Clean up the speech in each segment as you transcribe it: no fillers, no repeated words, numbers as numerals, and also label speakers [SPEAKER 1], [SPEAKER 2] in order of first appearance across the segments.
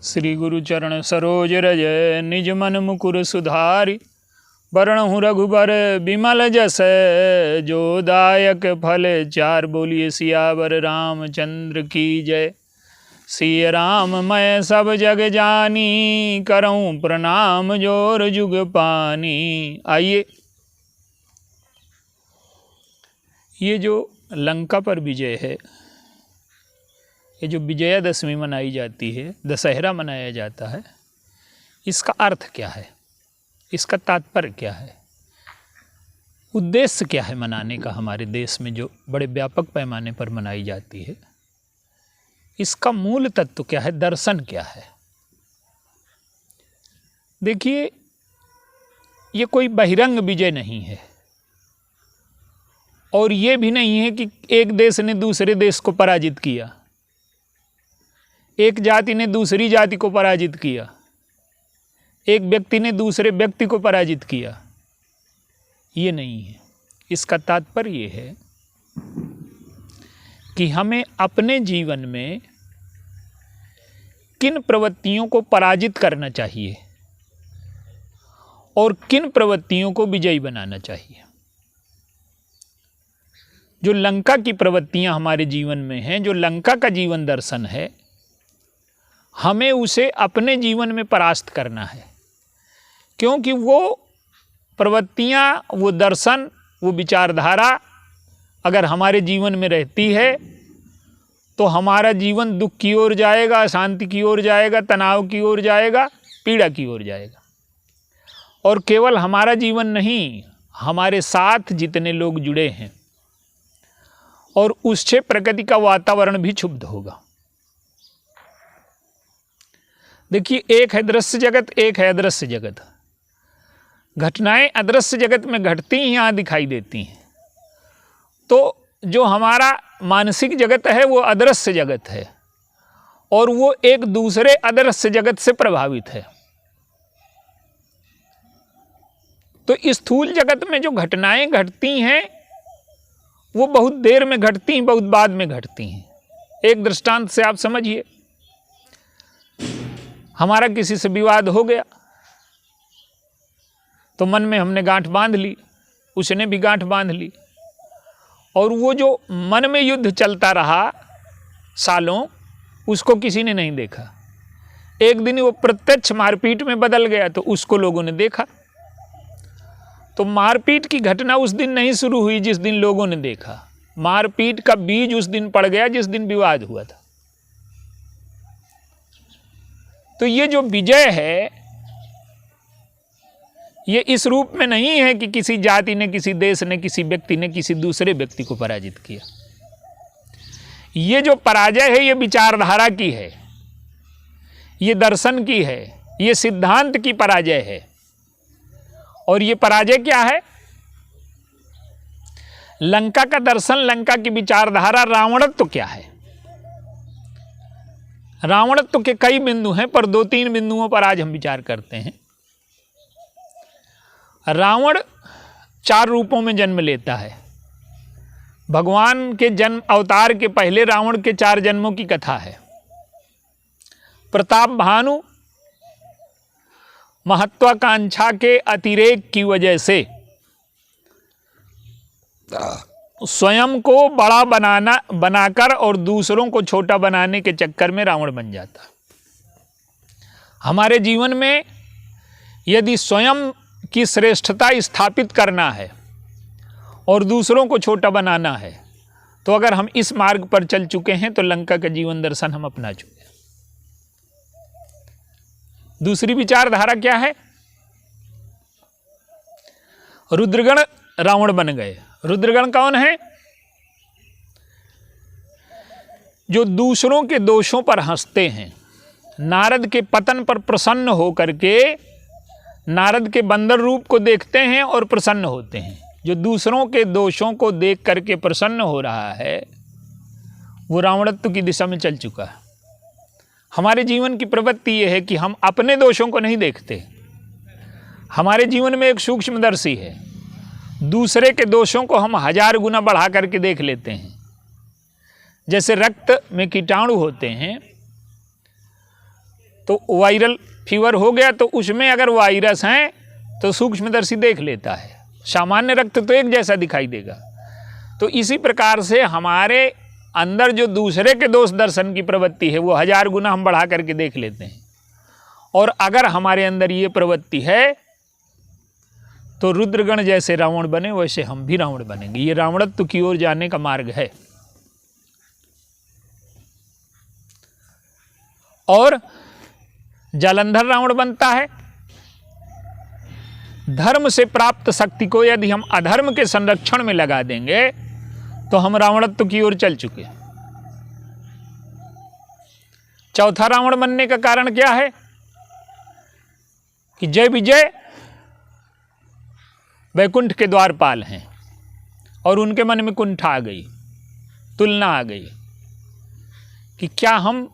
[SPEAKER 1] श्री गुरु चरण सरोज रज निज मन मुकुर सुधारि। वरणहु रघुबर बिमल जस जो दायक फल चार। बोलिए सियावर रामचंद्र की जय। सिय राम मैं सब जग जानी, करऊँ प्रणाम जोर जुग पानी। आइए, ये जो लंका पर विजय है, ये जो विजयादशमी मनाई जाती है, दशहरा मनाया जाता है, इसका अर्थ क्या है, इसका तात्पर्य क्या है, उद्देश्य क्या है मनाने का। हमारे देश में जो बड़े व्यापक पैमाने पर मनाई जाती है, इसका मूल तत्व क्या है, दर्शन क्या है। देखिए, ये कोई बहिरंग विजय नहीं है और ये भी नहीं है कि एक देश ने दूसरे देश को पराजित किया, एक जाति ने दूसरी जाति को पराजित किया, एक व्यक्ति ने दूसरे व्यक्ति को पराजित किया। ये नहीं है। इसका तात्पर्य ये है कि हमें अपने जीवन में किन प्रवृत्तियों को पराजित करना चाहिए और किन प्रवृत्तियों को विजयी बनाना चाहिए। जो लंका की प्रवृत्तियां हमारे जीवन में हैं, जो लंका का जीवन दर्शन है, हमें उसे अपने जीवन में परास्त करना है। क्योंकि वो प्रवृत्तियां, वो दर्शन, वो विचारधारा अगर हमारे जीवन में रहती है तो हमारा जीवन दुख की ओर जाएगा, अशांति की ओर जाएगा, तनाव की ओर जाएगा, पीड़ा की ओर जाएगा। और केवल हमारा जीवन नहीं, हमारे साथ जितने लोग जुड़े हैं और उससे प्रकृति का वातावरण भी क्षुब्ध होगा। देखिए, एक है दृश्य जगत, एक है अदृश्य जगत। घटनाएं अदृश्य जगत में घटती ही यहाँ दिखाई देती हैं। तो जो हमारा मानसिक जगत है वो अदृश्य जगत है और वो एक दूसरे अदृश्य जगत से प्रभावित है। तो इस स्थूल जगत में जो घटनाएं घटती हैं वो बहुत देर में घटती हैं, बहुत बाद में घटती हैं। एक दृष्टांत से आप समझिए, हमारा किसी से विवाद हो गया तो मन में हमने गांठ बांध ली, उसने भी गांठ बांध ली, और वो जो मन में युद्ध चलता रहा सालों, उसको किसी ने नहीं देखा। एक दिन वो प्रत्यक्ष मारपीट में बदल गया तो उसको लोगों ने देखा। तो मारपीट की घटना उस दिन नहीं शुरू हुई जिस दिन लोगों ने देखा। मारपीट का बीज उस दिन पड़ गया जिस दिन विवाद हुआ था। तो ये जो विजय है, ये इस रूप में नहीं है कि किसी जाति ने, किसी देश ने, किसी व्यक्ति ने किसी दूसरे व्यक्ति को पराजित किया। ये जो पराजय है, ये विचारधारा की है, ये दर्शन की है, ये सिद्धांत की पराजय है। और ये पराजय क्या है? लंका का दर्शन, लंका की विचारधारा, रावणत्व क्या है। रावणत्व के कई बिंदु हैं, पर 2-3 बिंदुओं पर आज हम विचार करते हैं। रावण 4 रूपों में जन्म लेता है। भगवान के जन्म अवतार के पहले रावण के 4 जन्मों की कथा है। प्रताप भानु महत्वाकांक्षा के अतिरेक की वजह से स्वयं को बड़ा बनाकर और दूसरों को छोटा बनाने के चक्कर में रावण बन जाता। हमारे जीवन में यदि स्वयं की श्रेष्ठता स्थापित करना है और दूसरों को छोटा बनाना है, तो अगर हम इस मार्ग पर चल चुके हैं तो लंका का जीवन दर्शन हम अपना चुके हैं। दूसरी विचारधारा क्या है? रुद्रगण रावण बन गए। रुद्रगण कौन है? जो दूसरों के दोषों पर हंसते हैं। नारद के पतन पर प्रसन्न होकर के नारद के बंदर रूप को देखते हैं और प्रसन्न होते हैं। जो दूसरों के दोषों को देख करके प्रसन्न हो रहा है, वो रावणत्व की दिशा में चल चुका है। हमारे जीवन की प्रवृत्ति यह है कि हम अपने दोषों को नहीं देखते। हमारे जीवन में एक सूक्ष्मदर्शी है, दूसरे के दोषों को हम 1000 गुना बढ़ा करके देख लेते हैं। जैसे रक्त में कीटाणु होते हैं तो वायरल फीवर हो गया तो उसमें अगर वायरस हैं तो सूक्ष्मदर्शी देख लेता है, सामान्य रक्त तो एक जैसा दिखाई देगा। तो इसी प्रकार से हमारे अंदर जो दूसरे के दोष दर्शन की प्रवृत्ति है वो 1000 गुना हम बढ़ा करके देख लेते हैं। और अगर हमारे अंदर ये प्रवृत्ति है तो रुद्रगण जैसे रावण बने वैसे हम भी रावण बनेंगे। ये रावणत्व की ओर जाने का मार्ग है। और जालंधर रावण बनता है। धर्म से प्राप्त शक्ति को यदि हम अधर्म के संरक्षण में लगा देंगे तो हम रावणत्व की ओर चल चुके। चौथा रावण बनने का कारण क्या है कि जय विजय वैकुंठ के द्वारपाल हैं और उनके मन में कुंठा आ गई, तुलना आ गई कि क्या हम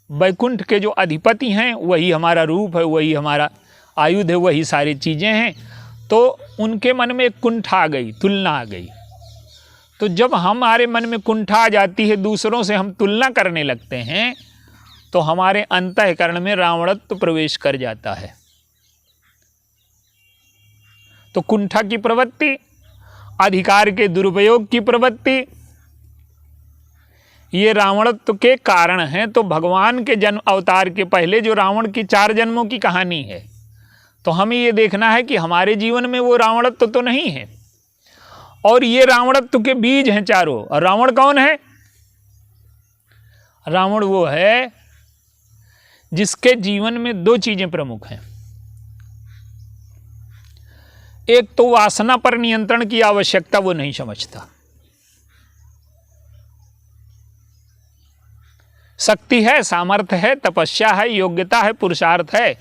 [SPEAKER 1] वैकुंठ के जो अधिपति हैं वही हमारा रूप है, वही हमारा आयुध है, वही सारी चीज़ें हैं। तो उनके मन में एक कुंठा आ गई, तुलना आ गई। तो जब हमारे मन में कुंठा आ जाती है, दूसरों से हम तुलना करने लगते हैं, तो हमारे अंतःकरण में रावणत्व प्रवेश कर जाता है। तो कुंठा की प्रवृत्ति, अधिकार के दुरुपयोग की प्रवृत्ति, ये रावणत्व के कारण हैं। तो भगवान के जन्म अवतार के पहले जो रावण की 4 जन्मों की कहानी है, तो हमें ये देखना है कि हमारे जीवन में वो रावणत्व तो नहीं है। और ये रावणत्व के बीज हैं चारों। और रावण कौन है? रावण वो है जिसके जीवन में 2 चीजें प्रमुख हैं। एक तो वासना पर नियंत्रण की आवश्यकता वो नहीं समझता। शक्ति है, सामर्थ्य है, तपस्या है, योग्यता है, पुरुषार्थ है,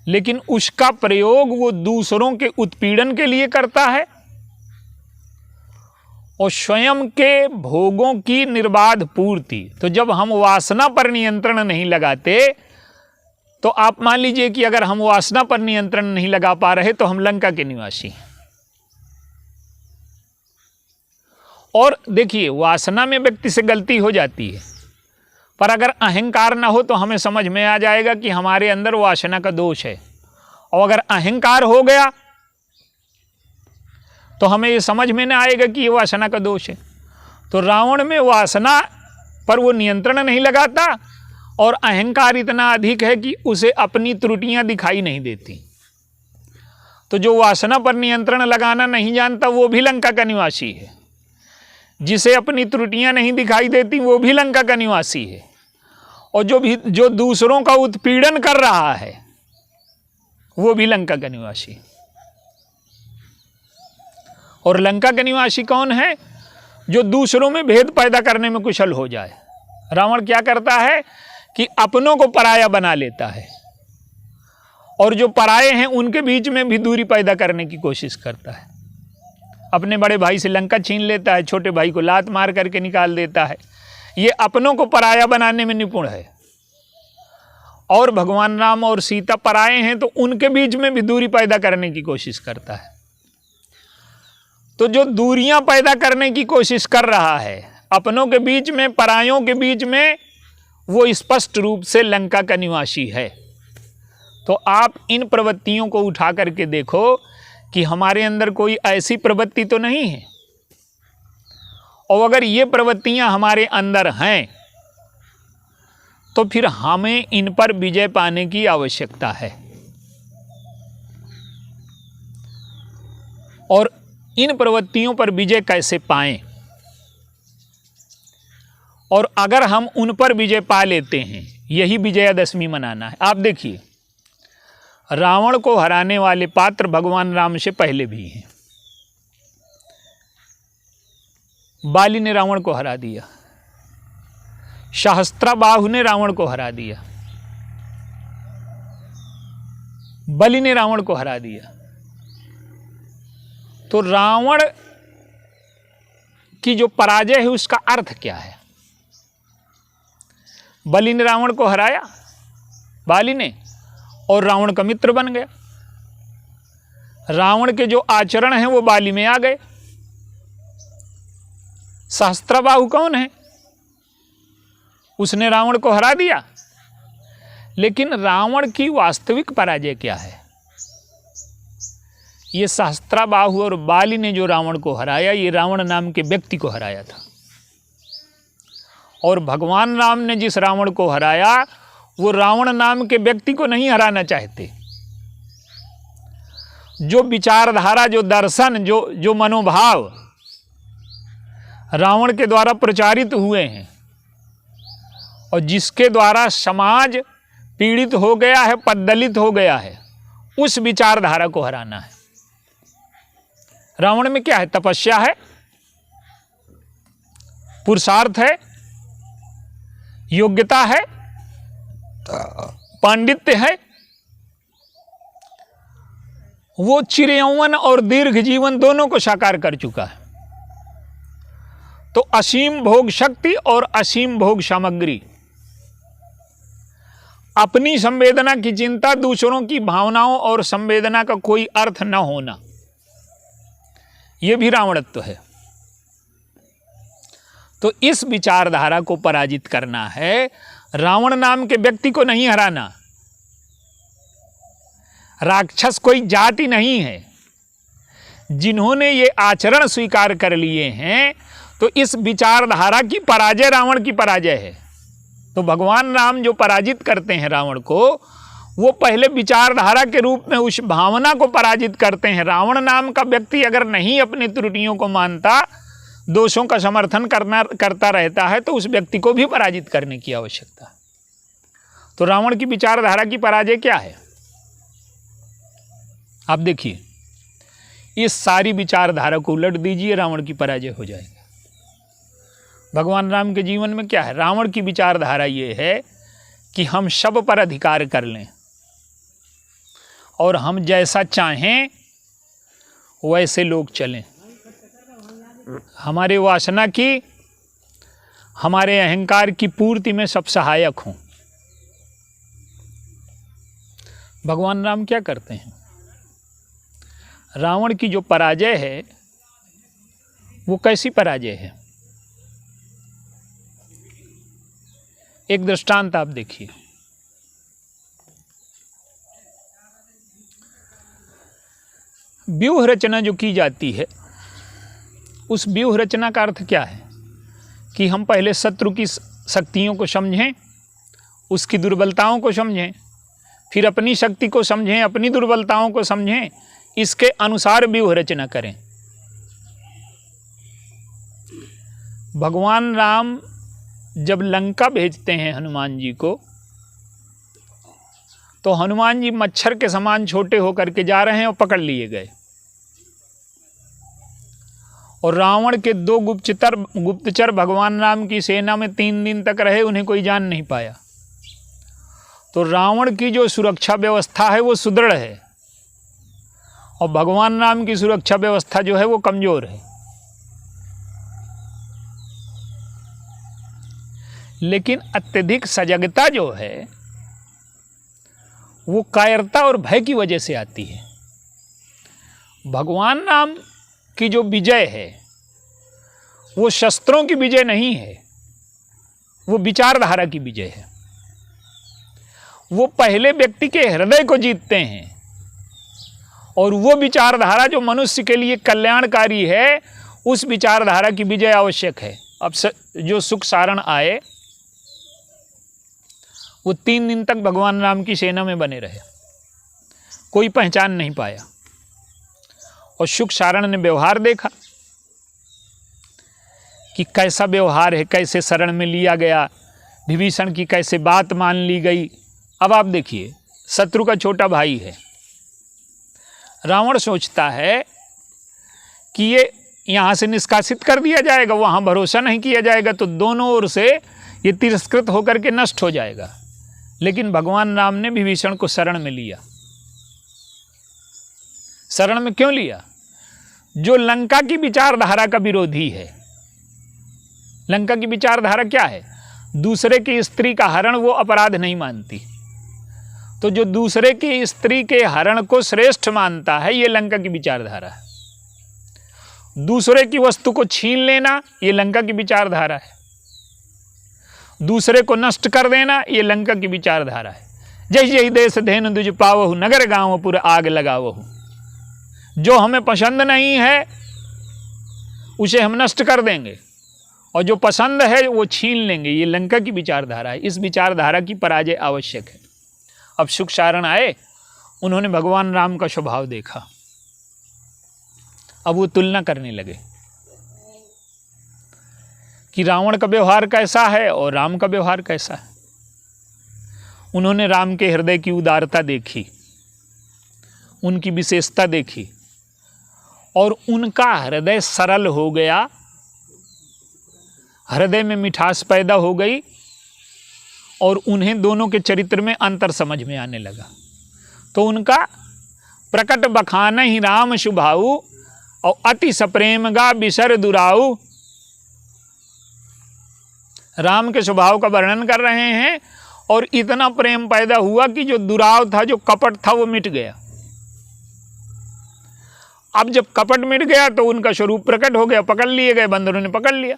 [SPEAKER 1] लेकिन उसका प्रयोग वो दूसरों के उत्पीड़न के लिए करता है और स्वयं के भोगों की निर्बाध पूर्ति। तो जब हम वासना पर नियंत्रण नहीं लगाते, तो आप मान लीजिए कि अगर हम वासना पर नियंत्रण नहीं लगा पा रहे तो हम लंका के निवासी हैं। और देखिए, वासना में व्यक्ति से गलती हो जाती है, पर अगर अहंकार ना हो तो हमें समझ में आ जाएगा कि हमारे अंदर वासना का दोष है। और अगर अहंकार हो गया तो हमें ये समझ में ना आएगा कि ये वासना का दोष है। तो रावण में वासना पर वो नियंत्रण नहीं लगाता और अहंकार इतना अधिक है कि उसे अपनी त्रुटियां दिखाई नहीं देती। तो जो वासना पर नियंत्रण लगाना नहीं जानता वो भी लंका का निवासी है। जिसे अपनी त्रुटियां नहीं दिखाई देती वो भी लंका का निवासी है। और जो दूसरों का उत्पीड़न कर रहा है वो भी लंका का निवासी है। और लंका का निवासी कौन है? जो दूसरों में भेद पैदा करने में कुशल हो जाए। रावण क्या करता है कि अपनों को पराया बना लेता है और जो पराये हैं उनके बीच में भी दूरी पैदा करने की कोशिश करता है। अपने बड़े भाई से लंका छीन लेता है, छोटे भाई को लात मार करके निकाल देता है। ये अपनों को पराया बनाने में निपुण है। और भगवान राम और सीता पराये हैं तो उनके बीच में भी दूरी पैदा करने की कोशिश करता है। तो जो दूरियां पैदा करने की कोशिश कर रहा है अपनों के बीच में, परायों के बीच में, वो स्पष्ट रूप से लंका का निवासी है। तो आप इन प्रवृत्तियों को उठा करके देखो कि हमारे अंदर कोई ऐसी प्रवृत्ति तो नहीं है। और अगर ये प्रवृत्तियां हमारे अंदर हैं तो फिर हमें इन पर विजय पाने की आवश्यकता है। और इन प्रवृत्तियों पर विजय कैसे पाएं? और अगर हम उन पर विजय पा लेते हैं, यही विजयादशमी मनाना है। आप देखिए, रावण को हराने वाले पात्र भगवान राम से पहले भी हैं। बाली ने रावण को हरा दिया, सहस्त्राबाहु ने रावण को हरा दिया, बलि ने रावण को हरा दिया। तो रावण की जो पराजय है उसका अर्थ क्या है? बलि ने रावण को हराया, बाली ने, और रावण का मित्र बन गया। रावण के जो आचरण हैं वो बाली में आ गए। सहस्त्राबाहु कौन है? उसने रावण को हरा दिया लेकिन रावण की वास्तविक पराजय क्या है? ये सहस्त्राबाहु और बाली ने जो रावण को हराया, ये रावण नाम के व्यक्ति को हराया था। और भगवान राम ने जिस रावण को हराया, वो रावण नाम के व्यक्ति को नहीं हराना चाहते। जो विचारधारा, जो दर्शन, जो मनोभाव रावण के द्वारा प्रचारित हुए हैं और जिसके द्वारा समाज पीड़ित हो गया है, पद्दलित हो गया है, उस विचारधारा को हराना है। रावण में क्या है? तपस्या है, पुरुषार्थ है, योग्यता है, पांडित्य है। वो चिरयौवन और दीर्घ जीवन दोनों को साकार कर चुका है। तो असीम भोग शक्ति और असीम भोग सामग्री, अपनी संवेदना की चिंता, दूसरों की भावनाओं और संवेदना का कोई अर्थ न होना, यह भी रावणत्व है। तो इस विचारधारा को पराजित करना है, रावण नाम के व्यक्ति को नहीं हराना। राक्षस कोई जाति नहीं है। जिन्होंने ये आचरण स्वीकार कर लिए हैं, तो इस विचारधारा की पराजय रावण की पराजय है। तो भगवान राम जो पराजित करते हैं रावण को, वो पहले विचारधारा के रूप में उस भावना को पराजित करते हैं। रावण नाम का व्यक्ति अगर नहीं अपनी त्रुटियों को मानता, दोषों का समर्थन करता रहता है, तो उस व्यक्ति को भी पराजित करने की आवश्यकता है। तो रावण की विचारधारा की पराजय क्या है? आप देखिए, इस सारी विचारधारा को उलट दीजिए, रावण की पराजय हो जाएगी। भगवान राम के जीवन में क्या है? रावण की विचारधारा ये है कि हम सब पर अधिकार कर लें और हम जैसा चाहें वैसे लोग चलें, हमारे वासना की, हमारे अहंकार की पूर्ति में सब सहायक हों। भगवान राम क्या करते हैं? रावण की जो पराजय है, वो कैसी पराजय है? एक दृष्टांत आप देखिए। व्यूह रचना जो की जाती है, उस व्यूह रचना का अर्थ क्या है? कि हम पहले शत्रु की शक्तियों को समझें, उसकी दुर्बलताओं को समझें, फिर अपनी शक्ति को समझें, अपनी दुर्बलताओं को समझें, इसके अनुसार व्यूह रचना करें। भगवान राम जब लंका भेजते हैं हनुमान जी को, तो हनुमान जी मच्छर के समान छोटे होकर के जा रहे हैं और पकड़ लिए गए। और रावण के 2 गुप्तचर भगवान राम की सेना में 3 दिन तक रहे, उन्हें कोई जान नहीं पाया। तो रावण की जो सुरक्षा व्यवस्था है वो सुदृढ़ है, और भगवान राम की सुरक्षा व्यवस्था जो है वो कमजोर है। लेकिन अत्यधिक सजगता जो है वो कायरता और भय की वजह से आती है। भगवान राम की जो विजय है वो शस्त्रों की विजय नहीं है, वो विचारधारा की विजय है। वो पहले व्यक्ति के हृदय को जीतते हैं, और वो विचारधारा जो मनुष्य के लिए कल्याणकारी है, उस विचारधारा की विजय आवश्यक है। अब जो सुख सारण आए, वो 3 दिन तक भगवान राम की सेना में बने रहे, कोई पहचान नहीं पाया। और सुख सारण ने व्यवहार देखा कि कैसा व्यवहार है, कैसे शरण में लिया गया, विभीषण की कैसे बात मान ली गई। अब आप देखिए, शत्रु का छोटा भाई है। रावण सोचता है कि ये यहाँ से निष्कासित कर दिया जाएगा, वहाँ भरोसा नहीं किया जाएगा, तो दोनों ओर से ये तिरस्कृत होकर के नष्ट हो जाएगा। लेकिन भगवान राम ने विभीषण को शरण में लिया। शरण में क्यों लिया? जो लंका की विचारधारा का विरोधी है। लंका की विचारधारा क्या है? दूसरे की स्त्री का हरण वो अपराध नहीं मानती। तो जो दूसरे की स्त्री के हरण को श्रेष्ठ मानता है, ये लंका की विचारधारा है। दूसरे की वस्तु को छीन लेना, ये लंका की विचारधारा है। दूसरे को नष्ट कर देना, ये लंका की विचारधारा है। जय जय देश धेनु दुज पावहु, नगर गांवपुर आग लगावहु। जो हमें पसंद नहीं है उसे हम नष्ट कर देंगे, और जो पसंद है वो छीन लेंगे। ये लंका की विचारधारा है। इस विचारधारा की पराजय आवश्यक है। अब सुख सारण आए, उन्होंने भगवान राम का स्वभाव देखा। अब वो तुलना करने लगे कि रावण का व्यवहार कैसा है और राम का व्यवहार कैसा है। उन्होंने राम के हृदय की उदारता देखी, उनकी विशेषता देखी, और उनका हृदय सरल हो गया, हृदय में मिठास पैदा हो गई, और उन्हें दोनों के चरित्र में अंतर समझ में आने लगा। तो उनका प्रकट बखान ही राम शुभाऊ, और अति सप्रेम गा बिसर दुराऊ। राम के स्वभाव का वर्णन कर रहे हैं, और इतना प्रेम पैदा हुआ कि जो दुराव था, जो कपट था, वो मिट गया। अब जब कपट मिट गया तो उनका स्वरूप प्रकट हो गया, पकड़ लिए गए, बंदरों ने पकड़ लिया।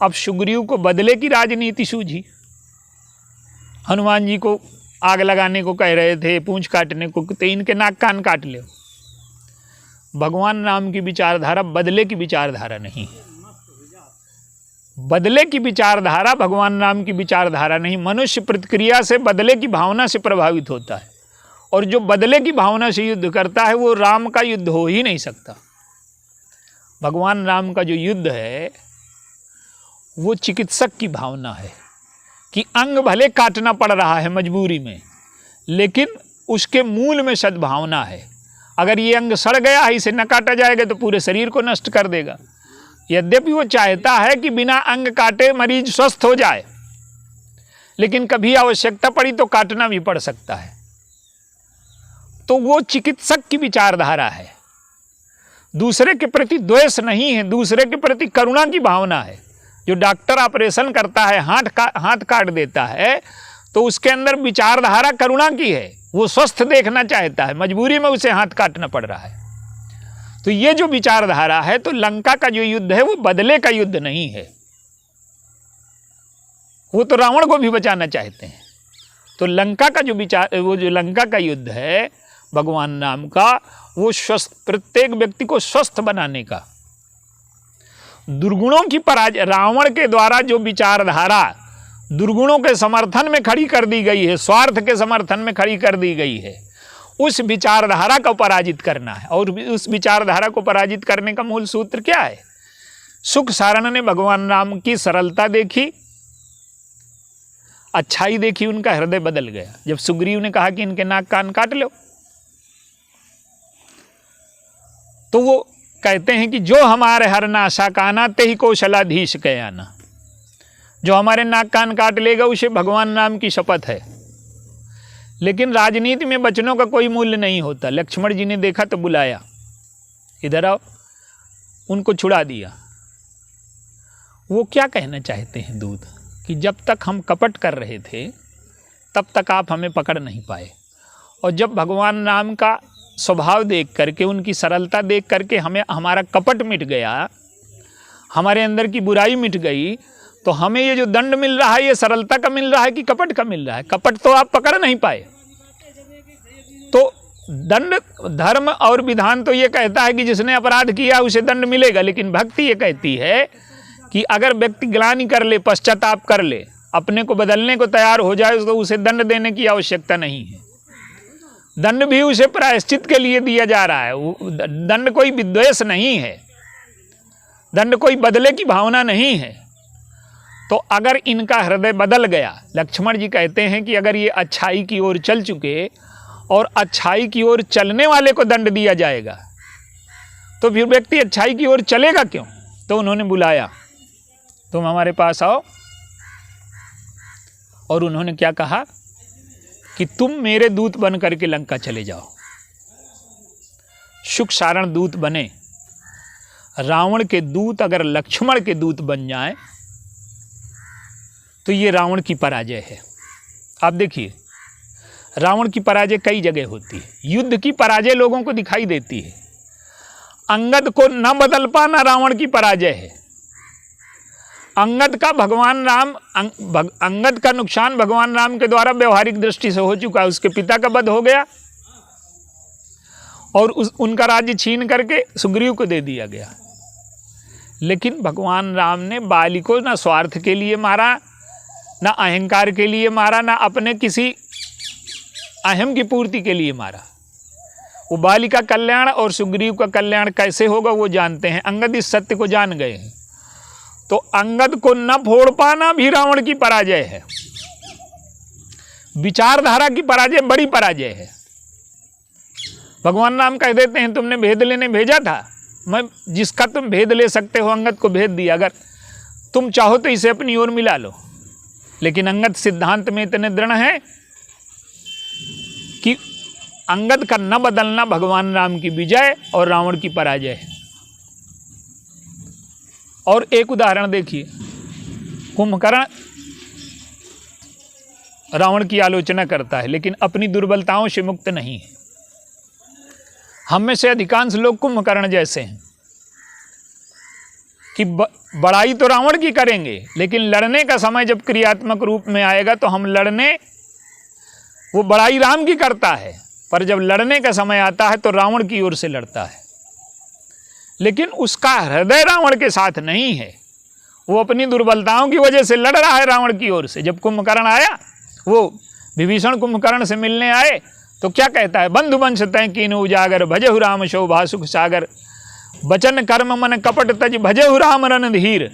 [SPEAKER 1] अब सुग्रीव को बदले की राजनीति सूझी। हनुमान जी को आग लगाने को कह रहे थे, पूंछ काटने को, तो इनके नाक कान काट ले। भगवान राम की विचारधारा बदले की विचारधारा नहीं है। बदले की विचारधारा भगवान राम की विचारधारा नहीं। मनुष्य प्रतिक्रिया से, बदले की भावना से प्रभावित होता है, और जो बदले की भावना से युद्ध करता है वो राम का युद्ध हो ही नहीं सकता। भगवान राम का जो युद्ध है वो चिकित्सक की भावना है कि अंग भले काटना पड़ रहा है मजबूरी में, लेकिन उसके मूल में सद्भावना है। अगर ये अंग सड़ गया है, इसे न काटा जाएगा तो पूरे शरीर को नष्ट कर देगा। यद्यपि वो चाहता है कि बिना अंग काटे मरीज स्वस्थ हो जाए, लेकिन कभी आवश्यकता पड़ी तो काटना भी पड़ सकता है। तो वो चिकित्सक की विचारधारा है। दूसरे के प्रति द्वेष नहीं है, दूसरे के प्रति करुणा की भावना है। जो डॉक्टर ऑपरेशन करता है, हाथ काट देता है, तो उसके अंदर विचारधारा करुणा की है। वो स्वस्थ देखना चाहता है, मजबूरी में उसे हाथ काटना पड़ रहा है। तो ये जो विचारधारा है, तो लंका का जो युद्ध है वो बदले का युद्ध नहीं है। वो तो रावण को भी बचाना चाहते हैं। तो लंका का जो लंका का युद्ध है भगवान राम का, वो स्वस्थ, प्रत्येक व्यक्ति को स्वस्थ बनाने का, दुर्गुणों की पराजय। रावण के द्वारा जो विचारधारा दुर्गुणों के समर्थन में खड़ी कर दी गई है, स्वार्थ के समर्थन में खड़ी कर दी गई है, उस विचारधारा को पराजित करना है। और उस विचारधारा को पराजित करने का मूल सूत्र क्या है? सुख सारण ने भगवान राम की सरलता देखी, अच्छाई देखी, उनका हृदय बदल गया। जब सुग्रीव ने कहा कि इनके नाक कान काट लो, तो वो कहते हैं कि जो हमारे हर नाशा काना ते ही कौशलाधीश कयाना। जो हमारे नाक कान काट लेगा उसे भगवान राम की शपथ है। लेकिन राजनीति में वचनों का कोई मूल्य नहीं होता। लक्ष्मण जी ने देखा तो बुलाया, इधर आओ, उनको छुड़ा दिया। वो क्या कहना चाहते हैं दूत, कि जब तक हम कपट कर रहे थे तब तक आप हमें पकड़ नहीं पाए, और जब भगवान राम का स्वभाव देख करके, उनकी सरलता देख करके हमें हमारा कपट मिट गया, हमारे अंदर की बुराई मिट गई, तो हमें ये जो दंड मिल रहा है ये सरलता का मिल रहा है कि कपट का मिल रहा है? कपट तो आप पकड़ नहीं पाए। तो दंड, धर्म और विधान तो ये कहता है कि जिसने अपराध किया उसे दंड मिलेगा, लेकिन भक्ति ये कहती है कि अगर व्यक्ति ग्लानि कर ले, पश्चाताप कर ले, अपने को बदलने को तैयार हो जाए, तो उसे दंड देने की आवश्यकता नहीं है। दंड भी उसे प्रायश्चित के लिए दिया जा रहा है। दंड कोई विद्वेष नहीं है, दंड कोई बदले की भावना नहीं है। तो अगर इनका हृदय बदल गया, लक्ष्मण जी कहते हैं कि अगर ये अच्छाई की ओर चल चुके और अच्छाई की ओर चलने वाले को दंड दिया जाएगा, तो फिर व्यक्ति अच्छाई की ओर चलेगा क्यों? तो उन्होंने बुलाया, तुम हमारे पास आओ। और उन्होंने क्या कहा कि तुम मेरे दूत बन करके लंका चले जाओ। सुख सारण दूत बने। रावण के दूत अगर लक्ष्मण के दूत बन जाए तो ये रावण की पराजय है। आप देखिए, रावण की पराजय कई जगह होती है। युद्ध की पराजय लोगों को दिखाई देती है। अंगद को न बदल पाना रावण की पराजय है। अंगद का भगवान राम अंगद का नुकसान भगवान राम के द्वारा व्यवहारिक दृष्टि से हो चुका है। उसके पिता का वध हो गया और उनका राज्य छीन करके सुग्रीव को दे दिया गया। लेकिन भगवान राम ने बाली को ना स्वार्थ के लिए मारा, ना अहंकार के लिए मारा, ना अपने किसी अहम की पूर्ति के लिए मारा। वो बाली का कल्याण और सुग्रीव का कल्याण कैसे होगा वो जानते हैं। अंगद इस सत्य को जान गए हैं। तो अंगद को न फोड़ पाना भी रावण की पराजय है। विचारधारा की पराजय बड़ी पराजय है। भगवान राम कह देते हैं तुमने भेद लेने भेजा था, मैं जिसका तुम भेद ले सकते हो अंगद को भेद दिया, अगर तुम चाहो तो इसे अपनी ओर मिला लो। लेकिन अंगद सिद्धांत में इतने दृढ़ है कि अंगद का न बदलना भगवान राम की विजय और रावण की पराजय है। और एक उदाहरण देखिए, कुंभकर्ण रावण की आलोचना करता है लेकिन अपनी दुर्बलताओं से मुक्त नहीं है। हम में से अधिकांश लोग कुंभकर्ण जैसे हैं कि बड़ाई तो रावण की करेंगे, लेकिन लड़ने का समय जब क्रियात्मक रूप में आएगा तो हम लड़ने, वो बड़ाई राम की करता है, पर जब लड़ने का समय आता है तो रावण की ओर से लड़ता है। लेकिन उसका हृदय रावण के साथ नहीं है, वो अपनी दुर्बलताओं की वजह से लड़ रहा है रावण की ओर से। जब कुंभकर्ण आया, वो विभीषण कुंभकर्ण से मिलने आए तो क्या कहता है, बंधु वंश तय कीन्हु उजागर, भजहु राम शोभा सुख सागर, बचन कर्म मन कपट तज, भजहु राम रणधीर।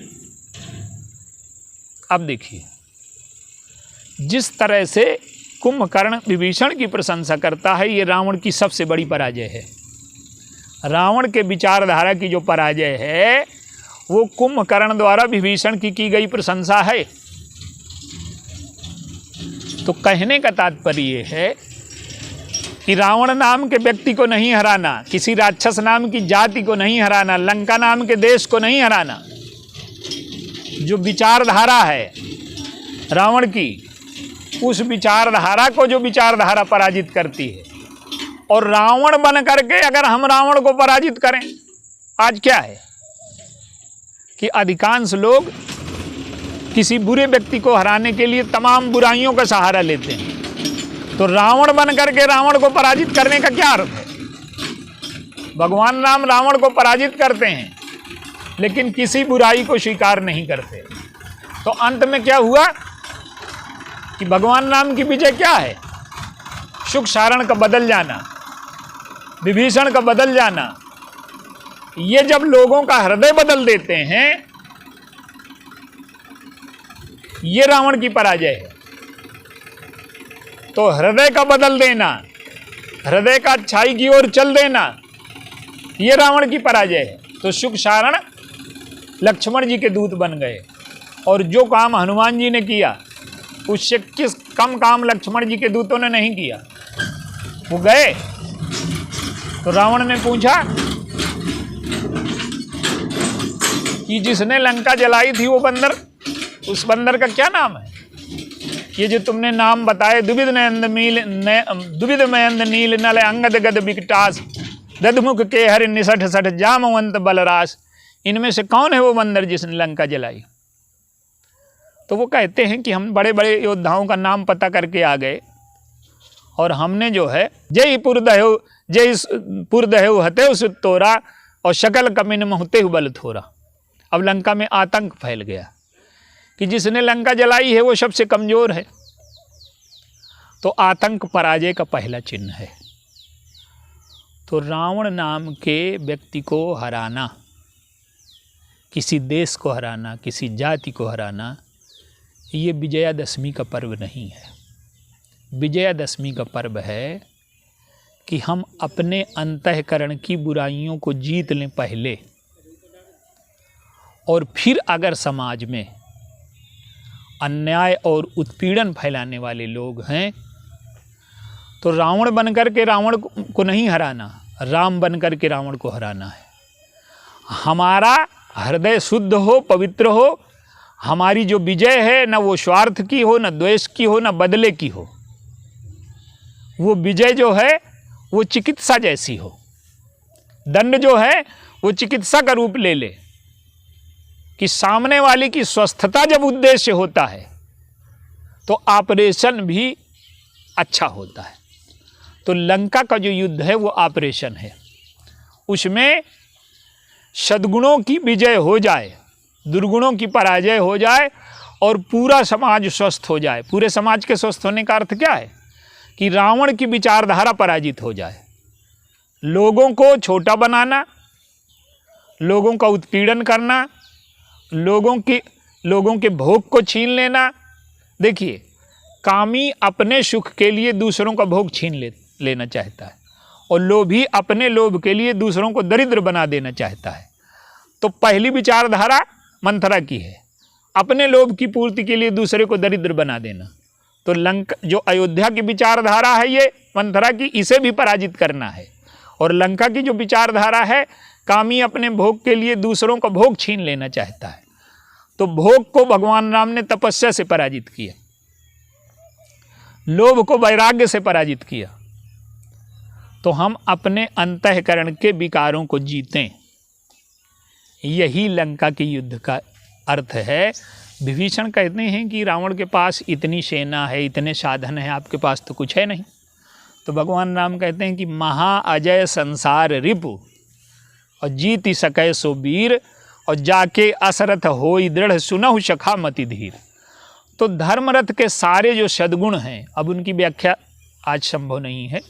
[SPEAKER 1] अब देखिए जिस तरह से कुंभकर्ण विभीषण की प्रशंसा करता है, ये रावण की सबसे बड़ी पराजय है। रावण के विचारधारा की जो पराजय है वो कुंभकर्ण द्वारा विभीषण की गई प्रशंसा है। तो कहने का तात्पर्य है कि रावण नाम के व्यक्ति को नहीं हराना, किसी राक्षस नाम की जाति को नहीं हराना, लंका नाम के देश को नहीं हराना। जो विचारधारा है रावण की, उस विचारधारा को जो विचारधारा पराजित करती है, और रावण बन करके अगर हम रावण को पराजित करें, आज क्या है कि अधिकांश लोग किसी बुरे व्यक्ति को हराने के लिए तमाम बुराइयों का सहारा लेते हैं। तो रावण बन करके रावण को पराजित करने का क्या अर्थ है? भगवान राम रावण को पराजित करते हैं लेकिन किसी बुराई को स्वीकार नहीं करते। तो अंत में क्या हुआ कि भगवान राम की विजय क्या है? शुक सारण का बदल जाना, विभीषण का बदल जाना। ये जब लोगों का हृदय बदल देते हैं, ये रावण की पराजय है। तो हृदय का बदल देना, हृदय का अच्छाई की ओर चल देना, ये रावण की पराजय है। तो शुक सारण लक्ष्मण जी के दूत बन गए, और जो काम हनुमान जी ने किया उससे किस कम काम लक्ष्मण जी के दूतों ने नहीं किया। वो गए तो रावण ने पूछा कि जिसने लंका जलाई थी वो बंदर, उस बंदर का क्या नाम है? ये जो तुमने नाम बताए, दुबिध मयंद नील नल अंगद गद विकटास, दधमुख के हर निसठ सठ जामवंत बलरास, इनमें से कौन है वो बंदर जिसने लंका जलाई? तो वो कहते हैं कि हम बड़े बड़े योद्धाओं का नाम पता करके आ गए, और हमने जो है जय पुरदहेव हतेव सुतोरा और शकल कमिन महते बल थोरा। अब लंका में आतंक फैल गया कि जिसने लंका जलाई है वो सबसे कमजोर है। तो आतंक पराजय का पहला चिन्ह है। तो रावण नाम के व्यक्ति को हराना, किसी देश को हराना, किसी जाति को हराना, ये विजयादशमी का पर्व नहीं है। विजयादशमी का पर्व है कि हम अपने अंतःकरण की बुराइयों को जीत लें पहले, और फिर अगर समाज में अन्याय और उत्पीड़न फैलाने वाले लोग हैं तो रावण बनकर के रावण को नहीं हराना, राम बनकर के रावण को हराना है। हमारा हृदय शुद्ध हो, पवित्र हो, हमारी जो विजय है न वो स्वार्थ की हो, न द्वेष की हो, न बदले की हो। वो विजय जो है वो चिकित्सा जैसी हो। दंड जो है वो चिकित्सा का रूप ले ले कि सामने वाले की स्वस्थता जब उद्देश्य होता है तो ऑपरेशन भी अच्छा होता है। तो लंका का जो युद्ध है वो ऑपरेशन है, उसमें सद्गुणों की विजय हो जाए, दुर्गुणों की पराजय हो जाए और पूरा समाज स्वस्थ हो जाए। पूरे समाज के स्वस्थ होने का अर्थ क्या है कि रावण की विचारधारा पराजित हो जाए, लोगों को छोटा बनाना, लोगों का उत्पीड़न करना, लोगों के भोग को छीन लेना। देखिए, कामी अपने सुख के लिए दूसरों का भोग छीन लेना चाहता है और लोभी अपने लोभ के लिए दूसरों को दरिद्र बना देना चाहता है। तो पहली विचारधारा मंथरा की है, अपने लोभ की पूर्ति के लिए दूसरे को दरिद्र बना देना। तो लंका जो अयोध्या की विचारधारा है ये मंथरा की, इसे भी पराजित करना है। और लंका की जो विचारधारा है, कामी अपने भोग के लिए दूसरों का भोग छीन लेना चाहता है। तो भोग को भगवान राम ने तपस्या से पराजित किया, लोभ को वैराग्य से पराजित किया। तो हम अपने अंतःकरण के विकारों को जीतें, यही लंका के युद्ध का अर्थ है। विभीषण कहते हैं कि रावण के पास इतनी सेना है, इतने साधन हैं, आपके पास तो कुछ है नहीं। तो भगवान राम कहते हैं कि महा अजय संसार रिपु और जीति सकै सो वीर और जाके असरथ होई दृढ़ सुनहु सखा मति धीर। तो धर्मरथ के सारे जो सद्गुण हैं, अब उनकी व्याख्या आज संभव नहीं है।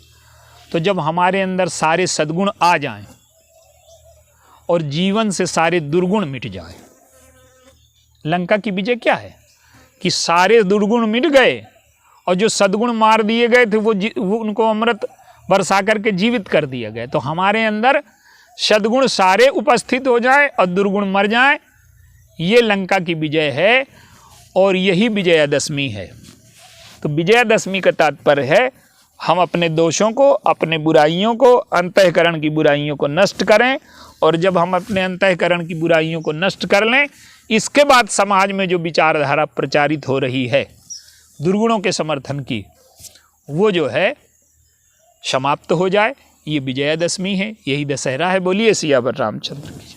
[SPEAKER 1] तो जब हमारे अंदर सारे सद्गुण आ जाएं और जीवन से सारे दुर्गुण मिट जाएं, लंका की विजय क्या है कि सारे दुर्गुण मिट गए और जो सद्गुण मार दिए गए थे वो उनको अमृत बरसा करके जीवित कर दिया गया। तो हमारे अंदर सद्गुण सारे उपस्थित हो जाए और दुर्गुण मर जाए, ये लंका की विजय है और यही विजयादशमी है। तो विजयादशमी का तात्पर्य है हम अपने दोषों को, अपने बुराइयों को, अंतःकरण की बुराइयों को नष्ट करें। और जब हम अपने अंतःकरण की बुराइयों को नष्ट कर लें, इसके बाद समाज में जो विचारधारा प्रचारित हो रही है दुर्गुणों के समर्थन की, वो जो है समाप्त हो जाए। ये विजयादशमी है, यही दशहरा है। बोलिए सियावर रामचंद्र की।